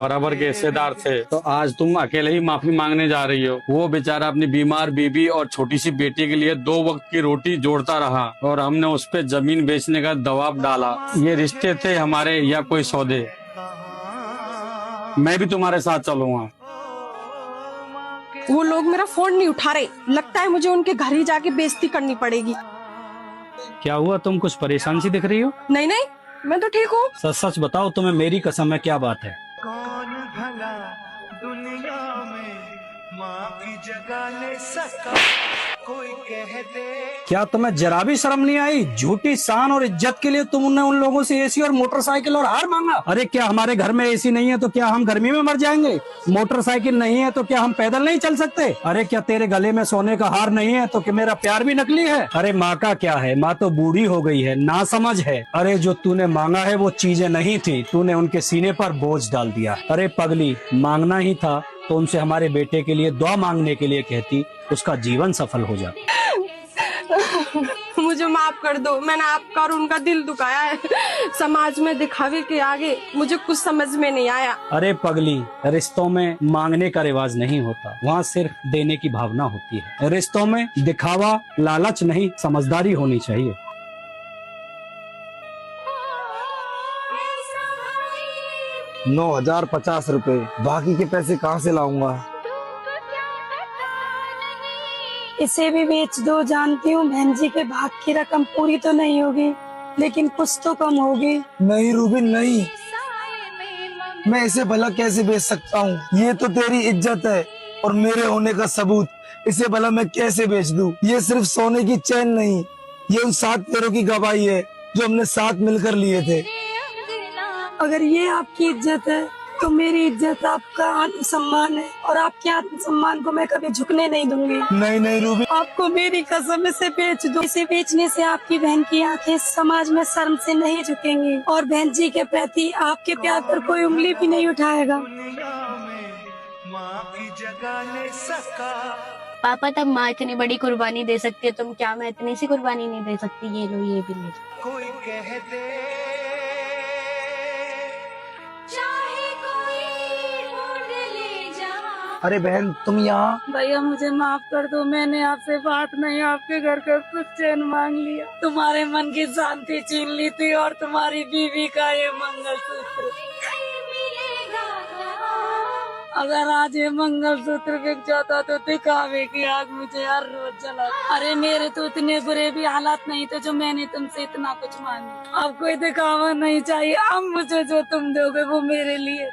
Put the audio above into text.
बराबर के हिस्सेदार थे, तो आज तुम अकेले ही माफी मांगने जा रही हो। वो बेचारा अपनी बीमार बीबी और छोटी सी बेटी के लिए 2 वक्त की रोटी जोड़ता रहा और हमने उस पे जमीन बेचने का दबाव डाला। ये रिश्ते थे हमारे या कोई सौदे? मैं भी तुम्हारे साथ चलूंगा। वो लोग मेरा फोन नहीं उठा रहे, लगता है मुझे उनके घर ही जाके बेइज्जती करनी पड़ेगी। क्या हुआ, तुम कुछ परेशान सी दिख रही हो? नहीं नहीं, मैं तो ठीक हूँ। सच सच बताओ, तुम्हें मेरी कसम है, क्या बात है? कौन भला दुनिया में माँ की जगह ले सका, कोई कह दे। क्या तुम्हें जरा भी शर्म नहीं आई? झूठी शान और इज्जत के लिए तुमने उन लोगों से एसी और मोटरसाइकिल और हार मांगा। अरे क्या हमारे घर में एसी नहीं है तो क्या हम गर्मी में मर जाएंगे? मोटरसाइकिल नहीं है तो क्या हम पैदल नहीं चल सकते? अरे क्या तेरे गले में सोने का हार नहीं है तो क्या मेरा प्यार भी नकली है? अरे माँ का क्या है, माँ तो बूढ़ी हो गई है, ना समझ है। अरे जो तूने मांगा है वो चीजें नहीं थी, तूने उनके सीने पर बोझ डाल दिया। अरे पगली, मांगना ही था तो उनसे हमारे बेटे के लिए दुआ मांगने के लिए कहती, उसका जीवन सफल हो जाता। मुझे माफ कर दो, मैंने आपका और उनका दिल दुखाया है। समाज में दिखावे के आगे मुझे कुछ समझ में नहीं आया। अरे पगली, रिश्तों में मांगने का रिवाज नहीं होता, वहाँ सिर्फ देने की भावना होती है। रिश्तों में दिखावा, लालच नहीं, समझदारी होनी चाहिए। ₹9,050, बाकी के पैसे कहाँ से लाऊंगा? इसे भी बेच दो। जानती हूँ बहन जी के भाग की रकम पूरी तो नहीं होगी, लेकिन कुछ तो कम होगी। नहीं रूबिन नहीं, मैं इसे भला कैसे बेच सकता हूँ? ये तो तेरी इज्जत है और मेरे होने का सबूत। इसे भला मैं कैसे बेच दूँ? ये सिर्फ सोने की चैन नहीं, ये उन 7 पैरों की गवाही है जो हमने साथ मिलकर लिए थे। अगर ये आपकी इज्जत है तो मेरी इज्जत आपका आत्मसम्मान है, और आपके आत्मसम्मान को मैं कभी झुकने नहीं दूंगी। नहीं नहीं रूबिन, आपको मेरी कसम, इसे बेच दो। इसे बेचने से आपकी बहन की आंखें समाज में शर्म से नहीं झुकेंगी और बहन जी के प्रति आपके प्यार पर कोई उंगली भी नहीं उठाएगा। दुनिया में माँ की जगह ले सका। पापा तब माँ इतनी बड़ी कुर्बानी दे सकती है, तुम क्या मैं इतनी सी कुर्बानी नहीं दे सकती? ये लो, ये भी ले जाओ। कोई कह दे अरे बहन तुम यहाँ? भैया मुझे माफ कर दो, मैंने आपसे बात नहीं आपके घर का कुछ चैन मांग लिया, तुम्हारे मन की शांति छीन ली थी और तुम्हारी बीवी का ये मंगलसूत्र। अगर आज ये मंगलसूत्र बिक जाता तो दिखावे की आग मुझे हर रोज जला। अरे मेरे तो इतने बुरे भी हालात नहीं थे जो मैंने तुमसे इतना कुछ मांगा। अब कोई दिखावा नहीं चाहिए, अब मुझे जो तुम दोगे वो मेरे लिए